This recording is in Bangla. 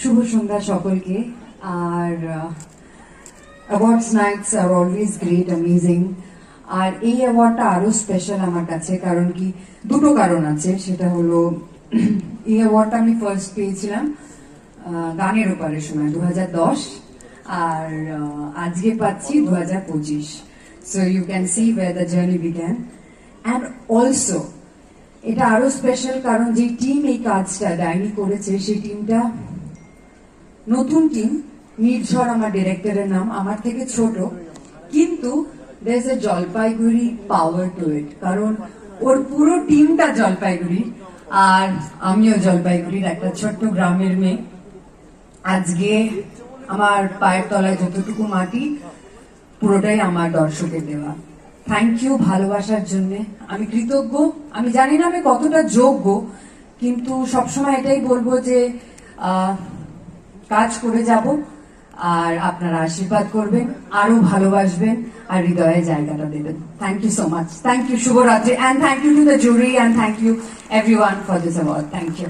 শুভ সন্ধ্যা সকলকে। আর awards Knights are always great, amazing. আর এই অ্যাওয়ার্ডটা আরো স্পেশাল আমার কাছে, কারণ কি দুটো কারণ আছে। সেটা হলো এই অ্যাওয়ার্ডটা আমি ফার্স্ট পেয়েছিলাম গানের ওপারের সময় 2010, আর আজকে পাচ্ছি 2025। So you can see where the journey began. And also এটা আরো স্পেশাল কারণ যে টিম এই কাজটা ডাইনি করেছে, সেই টিমটা নতুন টিম। নির্ঝর আমার ডিরেক্টরের নাম, আমার থেকে ছোট, কিন্তু there is a Jalpaiguri power to it, কারণ ওর পুরো টিমটা জলপাইগুড়ি আর আমিও জলপাইগুড়ির একটা ছোট্ট গ্রামের মেয়ে। আজকে আমার পায়ের তলায় যতটুকু মাটি পুরোটাই আমার দর্শকের দেওয়া। থ্যাংক ইউ ভালোবাসার জন্য, আমি কৃতজ্ঞ। আমি জানি না আমি কতটা যোগ্য, কিন্তু সবসময় এটাই বলবো যে কাজ করে যাব, আর আপনারা আশীর্বাদ করবেন, আরো ভালোবাসবেন, আর হৃদয়ে জায়গাটা দেবেন। Thank you so much. Thank you, শুভরাত্রি, and thank you to the jury, and thank you everyone for this award. Thank you.